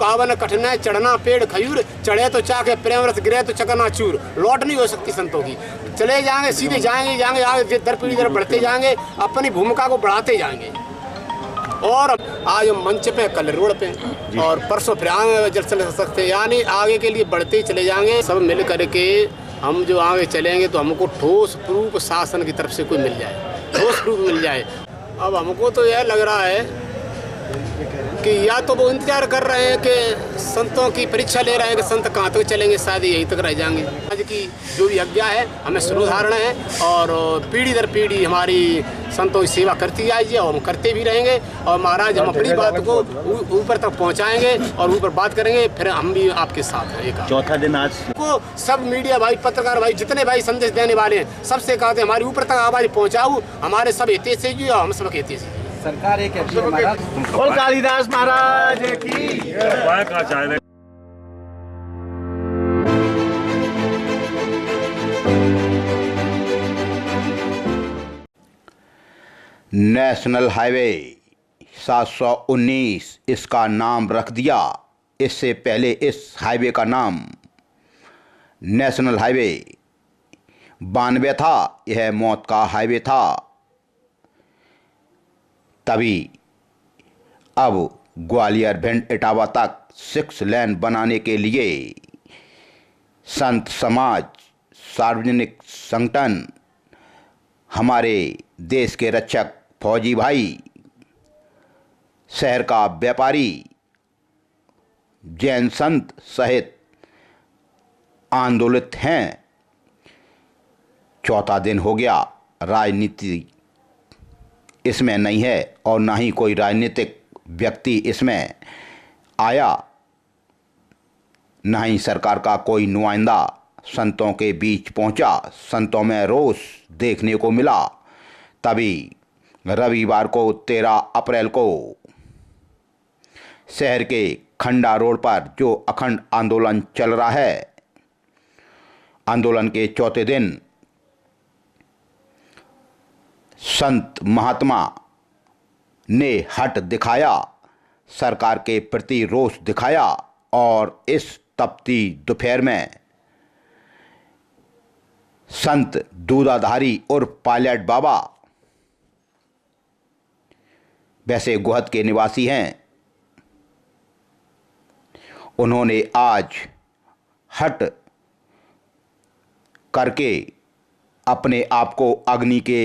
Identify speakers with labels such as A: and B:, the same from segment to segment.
A: पावन कठिनाई चढ़ना पेड़ खयूर, चढ़े तो चाके प्रेम रस गिरे तो चकनाचूर। लौट नहीं हो सकती संतों की, चले जाएंगे सीधे जाएंगे आगे दर पीढ़ी दर बढ़ते जाएंगे, अपनी भूमिका को बढ़ाते जाएंगे। और आज हम मंच पे कल रोड पे और परसों फिर आगे जल चल सकते, यानी आगे के लिए बढ़ते ही चले जाएंगे। सब मिल करके हम जो आगे चलेंगे तो हमको ठोस प्रूफ शासन की तरफ से कोई मिल जाए, ठोस प्रूफ मिल जाए। अब हमको तो यह लग रहा है कि या तो वो इंतजार कर रहे हैं कि संतों की परीक्षा ले रहे हैं कि संत कहाँ तक चलेंगे, शायद यहीं तक रह जाएंगे। आज की जो भी आज्ञा है हमें सर्वधारण है और पीढ़ी दर पीढ़ी हमारी संतों की सेवा करती आएगी और हम करते भी रहेंगे। और महाराज हम अपनी बात को ऊपर तक पहुँचाएंगे और ऊपर बात करेंगे, फिर हम भी आपके साथ हैं। एक
B: चौथा दिन आज
A: को सब मीडिया भाई, पत्रकार भाई, जितने भाई संदेश देने वाले हैं, सबसे कहते हैं हमारी ऊपर तक आवाज़ पहुँचाओ, हमारे सब हितेश से जी और हम सब हितेश से।
C: सरकार एक महाराज
B: बोल कालिदास महाराज की।
D: नेशनल हाईवे 719 इसका नाम रख दिया। इससे पहले इस हाईवे का नाम नेशनल हाईवे 92 था, यह मौत का हाईवे था। तभी अब ग्वालियर भिंड इटावा तक 6 लेन बनाने के लिए संत समाज, सार्वजनिक संगठन, हमारे देश के रक्षक फौजी भाई, शहर का व्यापारी, जैन संत सहित आंदोलित हैं। चौथा दिन हो गया, राजनीति इसमें नहीं है और ना ही कोई राजनीतिक व्यक्ति इसमें आया, ना ही सरकार का कोई नुमाइंदा संतों के बीच पहुंचा। संतों में रोष देखने को मिला। तभी रविवार को 13 अप्रैल को शहर के खंडा रोड पर जो अखंड आंदोलन चल रहा है, आंदोलन के चौथे दिन संत महात्मा ने हट दिखाया, सरकार के प्रति रोष दिखाया और इस तपती दोपहर में संत दूधाधारी उर्फ पायलट बाबा, वैसे गोहद के निवासी हैं, उन्होंने आज हट करके अपने आप को अग्नि के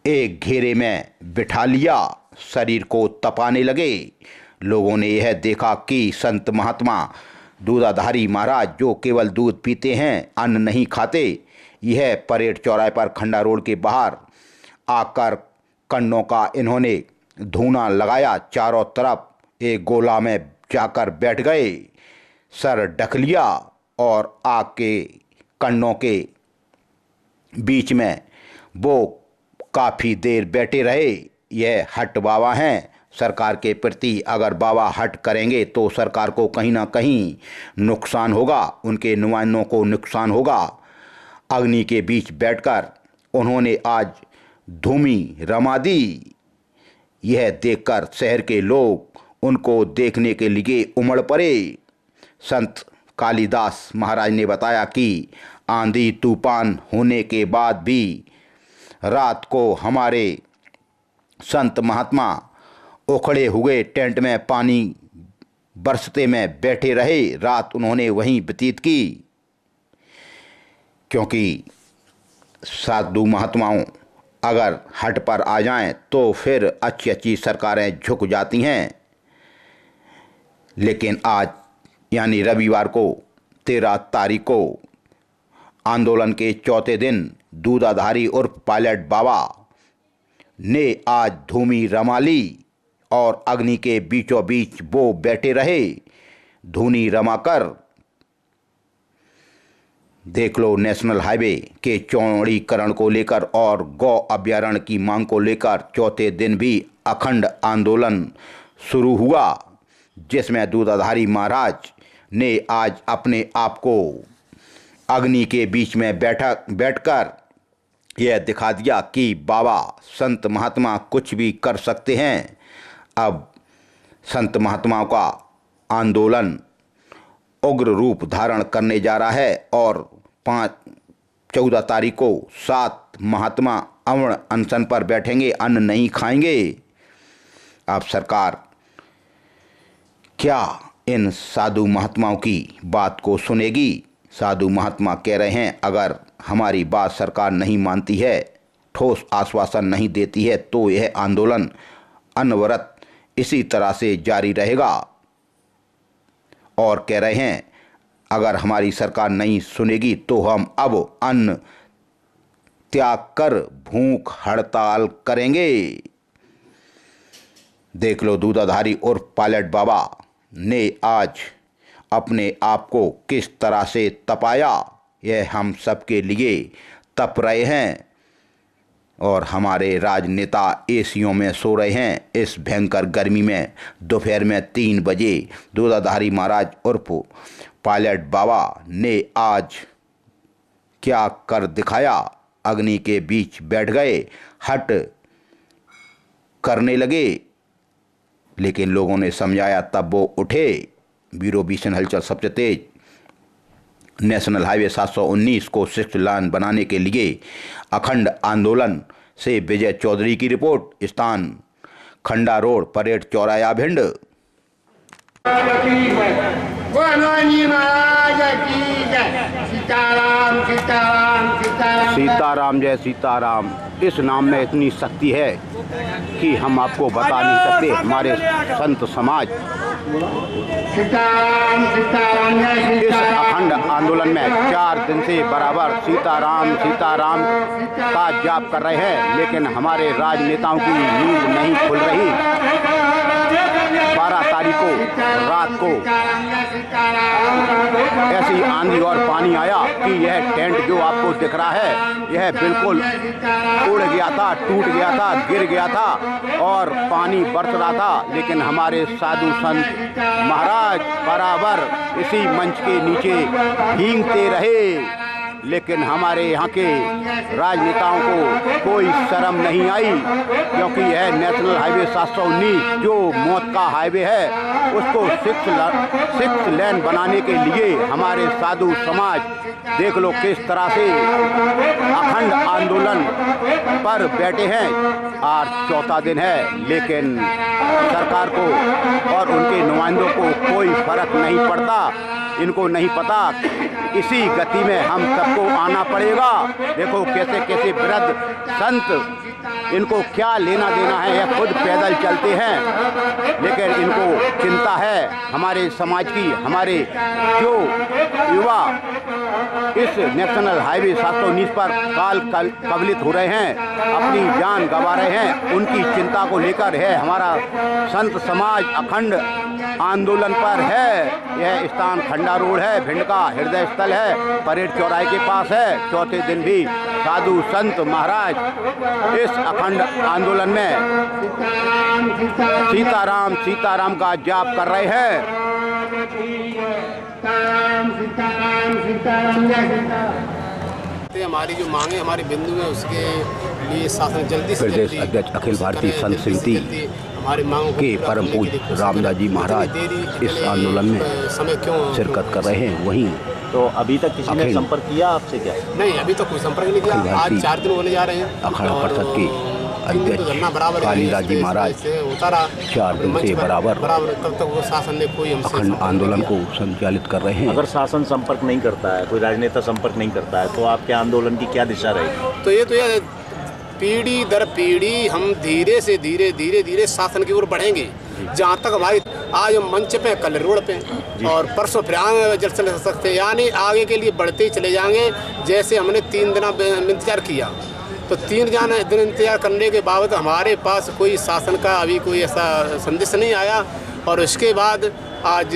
D: एक घेरे में बिठा लिया, शरीर को तपाने लगे। लोगों ने यह देखा कि संत महात्मा दूधाधारी महाराज, जो केवल दूध पीते हैं, अन्न नहीं खाते, यह परेड चौराहे पर खंडा रोड के बाहर आकर कंडों का इन्होंने धूना लगाया। चारों तरफ एक गोला में जाकर बैठ गए, सर ढक लिया और आग के कंडों के बीच में वो काफ़ी देर बैठे रहे। यह हट बाबा हैं। सरकार के प्रति अगर बाबा हट करेंगे तो सरकार को कहीं ना कहीं नुकसान होगा, उनके नुमाइंदों को नुकसान होगा। अग्नि के बीच बैठकर उन्होंने आज धूमी रमा दी। यह देखकर शहर के लोग उनको देखने के लिए उमड़ पड़े। संत कालिदास महाराज ने बताया कि आंधी तूफान होने के बाद भी रात को हमारे संत महात्मा उखड़े हुए टेंट में पानी बरसते में बैठे रहे। रात उन्होंने वहीं व्यतीत की, क्योंकि साधु महात्माओं अगर हट पर आ जाएं तो फिर अच्छी अच्छी सरकारें झुक जाती हैं। लेकिन आज यानी रविवार को 13 तारीख को आंदोलन के चौथे दिन दूधाधारी उर्फ पायलट बाबा ने आज धूमी रमा ली और अग्नि के बीचों बीच वो बैठे रहे। धूनी रमाकर देख लो, नेशनल हाईवे के चौड़ीकरण को लेकर और गौ अभ्यारण्य की मांग को लेकर चौथे दिन भी अखंड आंदोलन शुरू हुआ, जिसमें दूधाधारी महाराज ने आज अपने आप को अग्नि के बीच में बैठकर यह दिखा दिया कि बाबा संत महात्मा कुछ भी कर सकते हैं। अब संत महात्माओं का आंदोलन उग्र रूप धारण करने जा रहा है और 14 तारीख को 7 महात्मा अवण अनशन पर बैठेंगे, अन्न नहीं खाएंगे। अब सरकार क्या इन साधु महात्माओं की बात को सुनेगी? साधु महात्मा कह रहे हैं अगर हमारी बात सरकार नहीं मानती है, ठोस आश्वासन नहीं देती है तो यह आंदोलन अनवरत इसी तरह से जारी रहेगा। और कह रहे हैं अगर हमारी सरकार नहीं सुनेगी तो हम अब अन्न त्याग कर भूख हड़ताल करेंगे। देख लो दूधाधारी उर्फ पायलट बाबा ने आज अपने आप को किस तरह से तपाया, यह हम सबके लिए तप रहे हैं और हमारे राजनेता एसियों में सो रहे हैं। इस भयंकर गर्मी में दोपहर में 3 बजे दूधाधारी महाराज उर्फ पायलट बाबा ने आज क्या कर दिखाया? अग्नि के बीच बैठ गए, हट करने लगे, लेकिन लोगों ने समझाया तब वो उठे। बीरो भीषण हलचल सबसे तेज। नेशनल हाईवे 719 को 6 लेन बनाने के लिए अखंड आंदोलन से विजय चौधरी की रिपोर्ट। स्थान खंडा रोड, परेड चौराया, भिंड। सीताराम जय सीताराम। इस नाम में इतनी शक्ति है कि हम आपको बता नहीं सकते। हमारे संत समाज इस अखंड आंदोलन में 4 दिन से बराबर सीताराम सीताराम का जाप कर रहे हैं, लेकिन हमारे राजनेताओं की नींद नहीं खुल रही। 12 तारीख को रात को ऐसी आंधी और पानी आया कि यह टेंट जो आपको दिख रहा है यह बिल्कुल उड़ गया था, टूट गया था, गिर गया था और पानी बरस रहा था। लेकिन हमारे साधु संत महाराज बराबर इसी मंच के नीचे भींगते रहे, लेकिन हमारे यहाँ के राजनेताओं को कोई शर्म नहीं आई, क्योंकि यह नेशनल हाईवे 719 जो मौत का हाईवे है उसको 6 लेन बनाने के लिए हमारे साधु समाज देख लो किस तरह से अखंड आंदोलन पर बैठे हैं। आज 4था दिन है, लेकिन सरकार को और उनके नुमाइंदों को कोई फर्क नहीं पड़ता। इनको नहीं पता इसी गति में हम सबको आना पड़ेगा। देखो कैसे कैसे वृद्ध संत, इनको क्या लेना देना है, यह खुद पैदल चलते हैं, लेकिन इनको चिंता है हमारे समाज की। हमारे जो युवा इस नेशनल हाईवे 719 पर काल कवलित हो रहे हैं, अपनी जान गंवा रहे हैं, उनकी चिंता को लेकर है हमारा संत समाज अखंड आंदोलन पर है। यह स्थान खंडा रोड है, भिंड का हृदय स्थल है, परेड चौराहे के पास है। 4थे दिन भी साधु संत महाराज इस अखंड आंदोलन में सीताराम सीताराम का जाप कर रहे हैं।
A: हमारी जो मांगे, हमारी बिंदु है, उसके लिए शासन जल्दी से
D: प्रदेश अध्यक्ष अखिल भारतीय संत समिति
A: हमारी मांगों
D: के परम पूज्य रामदास जी महाराज इस आंदोलन में शिरकत कर रहे हैं। वहीं
B: तो अभी तक किसी ने संपर्क किया आपसे क्या?
A: नहीं, अभी तक कोई संपर्क नहीं किया। आज 4 दिन होने जा रहे हैं।
D: अखाड़ा परिषद के अध्यक्ष कालीदास जी महाराज 4 दिन से बराबर
A: तब तक वो शासन ने कोई
D: अखंड आंदोलन को संचालित कर रहे हैं।
B: अगर शासन संपर्क नहीं करता है, कोई राजनेता संपर्क नहीं करता है, तो आपके आंदोलन की क्या दिशा रहेगी?
A: तो ये पीढ़ी दर पीढ़ी हम धीरे से धीरे शासन की ओर बढ़ेंगे। जहाँ तक हमारी आज हम मंच पे, कल रोड पे और परसों फिर आगे जल्द चल सकते हैं, यानी आगे के लिए बढ़ते ही चले जाएंगे। जैसे हमने 3 दिन इंतजार किया, तो 3 दिन इंतजार करने के बावजूद हमारे पास कोई शासन का अभी कोई ऐसा संदेश नहीं आया। और उसके बाद आज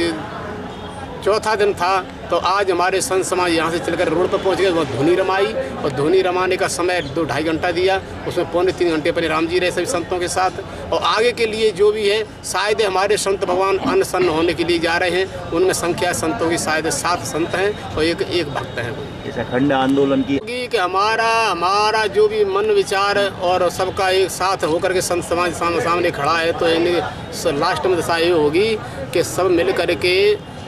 A: 4था दिन था, तो आज हमारे संत समाज यहाँ से चलकर रोड पर पहुँच गए। वो धुनी रमाई और धुनी रमाने का समय 2-2.5 घंटा दिया। उसमें 2.25 घंटे पहले राम जी रहे सभी संतों के साथ। और आगे के लिए जो भी है, शायद हमारे संत भगवान अन्न होने के लिए जा रहे हैं। उनमें संख्या संतों की शायद 7 संत हैं और एक भक्त हैं।
B: इस अखंड आंदोलन की
A: कि हमारा जो भी मन विचार और सबका एक साथ होकर के संत समाज सामने खड़ा है, तो लास्ट में दशा ये होगी कि सब मिल करके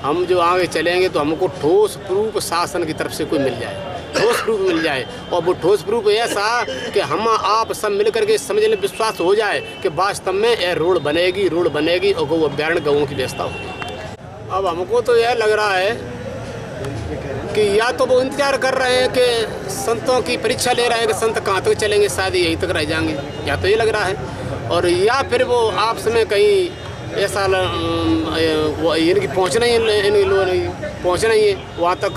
A: हम जो आगे चलेंगे तो हमको ठोस प्रूफ शासन की तरफ से कोई मिल जाए, ठोस प्रूफ मिल जाए। और वो ठोस प्रूफ ऐसा कि हम आप सब मिल करके समझ लें, विश्वास हो जाए कि वास्तव में यह रोड बनेगी और गौ अभ्यारण्य गौों की व्यवस्था होगी। अब हमको तो यह लग रहा है कि या तो वो इंतजार कर रहे हैं कि संतों की परीक्षा ले रहे हैं कि संत कहाँ तक चलेंगे, शायद यहीं तक रह जाएंगे, या तो ये लग रहा है। और या फिर वो आपस में कहीं ऐसा इनकी पहुँचना ही इन लोगों ने पहुँचना ही है वहाँ तक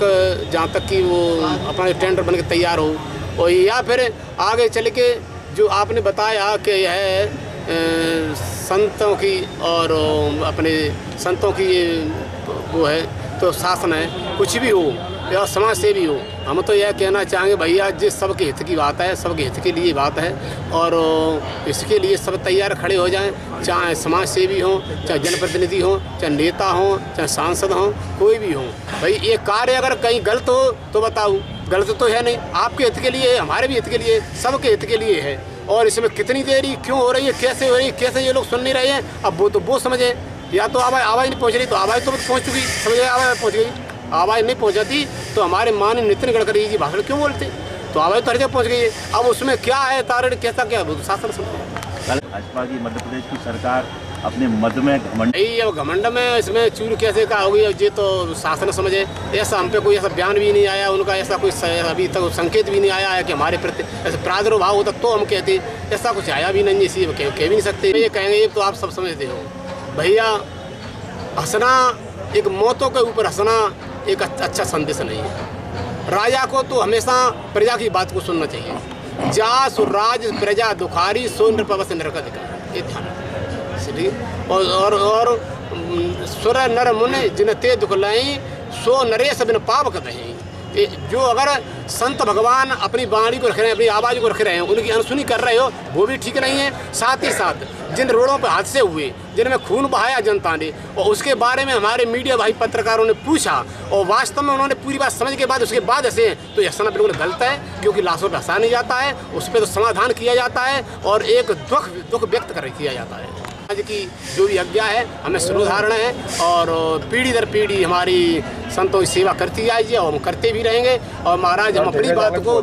A: जहाँ तक कि वो अपना टेंडर बन के तैयार हो। और या फिर आगे चल के जो आपने बताया कि यह संतों की और अपने संतों की वो है तो शासन है, कुछ भी हो या समाज से भी हो, हम तो यह कहना चाहेंगे भैया जिस सबके हित की बात है, सबके हित के लिए बात है और इसके लिए सब तैयार खड़े हो जाएं, चाहे समाज सेवी हों, चाहे जनप्रतिनिधि हों, चाहे नेता हों, चाहे सांसद हों, कोई भी हो। भाई ये कार्य अगर कहीं गलत हो तो बताओ, गलत तो है नहीं, आपके हित के लिए, हमारे भी हित के लिए, सबके हित के लिए है। और इसमें कितनी देरी क्यों हो रही है, कैसे हो रही है, कैसे ये लोग सुन नहीं रहे हैं, अब वो तो वो समझे। या तो आवाज़ नहीं पहुँच रही तो आवाज़ तो पहुँच चुकी, समझे, आवाज़ पहुँच गई। आवाज़ नहीं पहुँचाती तो हमारे माननीय नितिन गडकरी जी भाषण क्यों बोलते, तो आवाज़ तो हर जगह पहुँच गई है। अब उसमें क्या है तारण, कैसा क्या है, शासन सुनते।
B: भाजपा की मध्य प्रदेश की सरकार अपने मद में घमंड,
A: अब घमंड में इसमें चूर कैसे का होगी, ये तो शासन समझे। ऐसा हम पे कोई ऐसा बयान भी नहीं आया उनका, ऐसा कोई अभी तक संकेत भी नहीं आया है कि हमारे प्रति ऐसे प्रादुर्भाव होता तो हम कहते, ऐसा कुछ आया भी नहीं, इसी कह भी नहीं सकते। ये कहेंगे ये तो आप सब समझते हो भैया, हंसना एक मौतों के ऊपर हंसना एक अच्छा संदेश नहीं है। राजा को तो हमेशा प्रजा की बात को सुनना चाहिए। जा सुराज प्रजा दुखारी सो नृपवस नरक, ये ध्यान इसलिए। और सुर नर मुनि जिन ते दुख लई सो नरेश बिन पाप कतहि। जो अगर संत भगवान अपनी वाणी को रख रहे हैं, अपनी आवाज़ को रख रहे हैं, उनकी अनसुनी कर रहे हो, वो भी ठीक नहीं है। साथ ही साथ जिन रोडों पर हादसे हुए, जिनमें खून बहाया जनता ने, और उसके बारे में हमारे मीडिया भाई पत्रकारों ने पूछा और वास्तव में उन्होंने पूरी बात समझ के बाद उसके बाद हंसे, तो यह हंसना बिल्कुल गलत है, क्योंकि लाशों पर हंसा नहीं जाता है, उस पर तो समाधान किया जाता है और एक दुख व्यक्त किया जाता है। आज की जो भी आज्ञा है हमें सर्वधारण है और पीढ़ी दर पीढ़ी हमारी संतों की सेवा करती आइए और हम करते भी रहेंगे। और महाराज हम अपनी बात को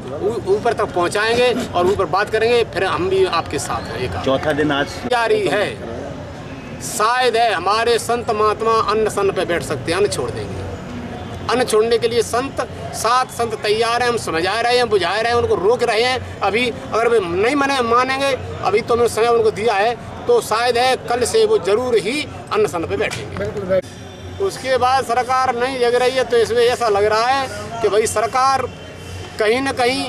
A: ऊपर तक पहुंचाएंगे और ऊपर बात करेंगे, फिर हम भी आपके साथ हैं। चौथा दिन आज जारी है, शायद है हमारे संत महात्मा अन्न सन पे बैठ सकते हैं, अन्न छोड़ देंगे। अन्न छोड़ने के लिए संत तैयार हैं, हम समझा रहे हैं, बुझा रहे हैं, उनको रोक रहे हैं। अभी अगर वे नहीं मानेंगे, अभी तो हमने समय उनको दिया है, तो शायद है कल से वो जरूर ही अन्न सन पे बैठेंगे। उसके बाद सरकार नहीं जग रही है, तो इसमें ऐसा लग रहा है कि भाई सरकार कहीं न कहीं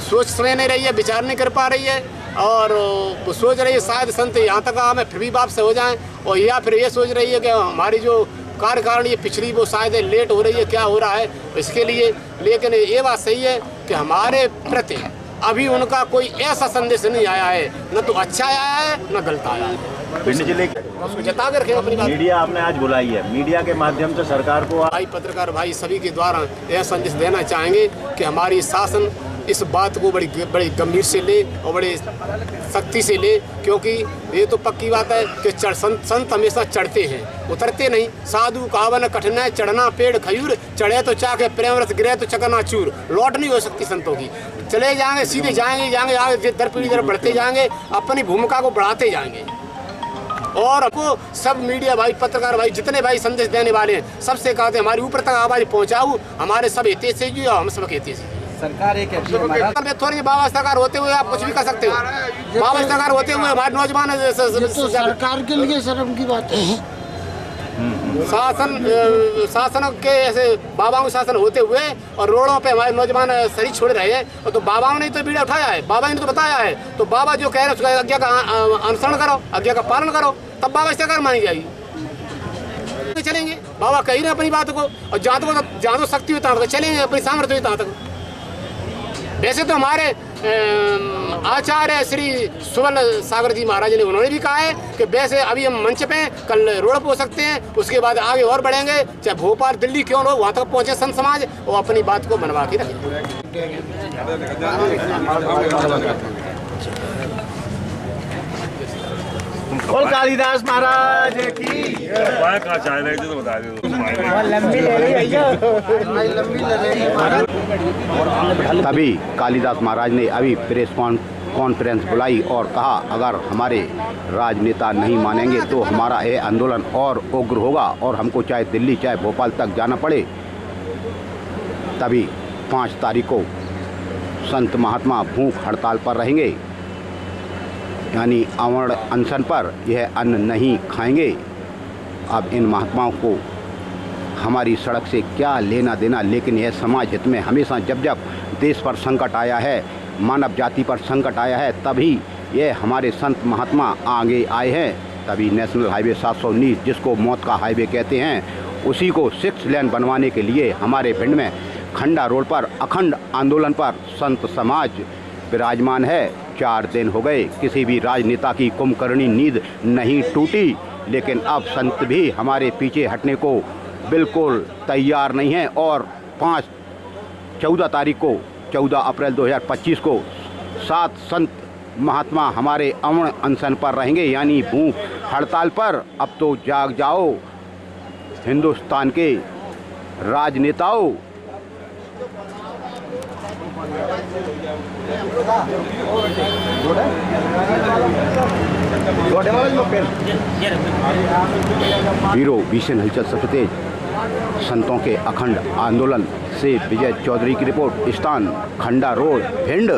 A: सोच समझ नहीं रही है, विचार नहीं कर पा रही है और वो सोच रही है शायद संत यहाँ तक हमें फिर भी वापस हो जाएं, और या फिर ये सोच रही है कि हमारी जो कार्यकारिणी पिछली वो शायद लेट हो रही है, क्या हो रहा है इसके लिए। लेकिन ये बात सही है कि हमारे प्रति अभी उनका कोई ऐसा संदेश नहीं आया है, न तो अच्छा आया है न गलत आया है।
B: भिंड जिले
A: उसको जता कर रखें अपनी बात।
B: मीडिया आपने आज बुलाई है, मीडिया के माध्यम से सरकार को
A: भाई पत्रकार भाई सभी के द्वारा यह संदेश देना चाहेंगे कि हमारी शासन इस बात को बड़ी गंभीर से ले और बड़ी सख्ती से ले, क्योंकि ये तो पक्की बात है कि संत हमेशा चढ़ते हैं, उतरते नहीं। साधु कावन कठिन है चढ़ना पेड़ खयूर, चढ़े तो चाके प्रेम रस गिरे तो चकनाचूर। लौट नहीं हो सकती संतों की, चले जाएंगे सीधे जाएंगे आगे दर पीढ़ी दर बढ़ते जाएंगे, अपनी भूमिका को बढ़ाते जाएंगे। और आपको सब मीडिया भाई पत्रकार भाई जितने भाई संदेश देने वाले हैं, सबसे कहते हैं हमारी ऊपर तक आवाज़ पहुँचाओ, हमारे सब हित से जी और हम सब हित से।
C: सरकार एक
A: थोड़ी बाबा सरकार होते हुए आप कुछ भी कर सकते हो, बाबा सरकार होते हुए हमारे नौजवान
C: तो सरकार के लिए शर्म की बात है।
A: शासन के ऐसे बाबाओं के शासन होते हुए और रोडों पे हमारे नौजवान शरीर छोड़ रहे हैं, और तो बाबाओं ने तो बीड़ा उठाया है, बाबा ने तो बताया है, तो बाबा जो कह रहे हैं उसका आज्ञा का अनुसरण करो, आज्ञा का पालन करो, तब बाबा सरकार मानी जाएगी। चलेंगे बाबा कही रहे अपनी बात को, और जहाँ तो शक्ति हुई तहाँ तक चलेंगे, अपनी सामर्थ्य हुई तहाँ तक। वैसे तो हमारे आचार्य श्री सुवल सागर जी महाराज ने उन्होंने भी कहा है कि वैसे अभी हम मंच पे कल रोड पे हो सकते हैं, उसके बाद आगे और बढ़ेंगे, चाहे भोपाल दिल्ली क्यों हो, वहाँ तक पहुँचे संत समाज और अपनी बात को मनवा के रखें।
B: बोल कालिदास महाराज की।
E: कहाँ चाय रहे थे तो बता दो।
D: तभी कालिदास महाराज ने अभी प्रेस कॉन्फ्रेंस बुलाई और कहा, अगर हमारे राजनेता नहीं मानेंगे तो हमारा यह आंदोलन और उग्र होगा और हमको चाहे दिल्ली चाहे भोपाल तक जाना पड़े। तभी 5 तारीख को संत महात्मा भूख हड़ताल पर रहेंगे, यानी अवर्ण अनशन पर। यह अन्न नहीं खाएंगे। अब इन महात्माओं को हमारी सड़क से क्या लेना देना, लेकिन यह समाज हित में हमेशा जब जब देश पर संकट आया है, मानव जाति पर संकट आया है, तभी ये हमारे संत महात्मा आगे आए हैं। तभी नेशनल हाईवे 719, जिसको मौत का हाईवे कहते हैं, उसी को 6 लेन बनवाने के लिए हमारे भिंड में खंडा रोड पर अखंड आंदोलन पर संत समाज विराजमान है। 4 दिन हो गए, किसी भी राजनेता की कुंभकर्णी नींद नहीं टूटी, लेकिन अब संत भी हमारे पीछे हटने को बिल्कुल तैयार नहीं है। और 14 तारीख को 14 अप्रैल 2025 को 7 संत महात्मा हमारे अवर्ण अनशन पर रहेंगे, यानी भूख हड़ताल पर। अब तो जाग जाओ हिंदुस्तान के राजनेताओं। ब्यूरो विजन हलचल सबसे तेज संतों के अखंड आंदोलन से विजय चौधरी की रिपोर्ट। स्थान खंडा रोड, भिंड।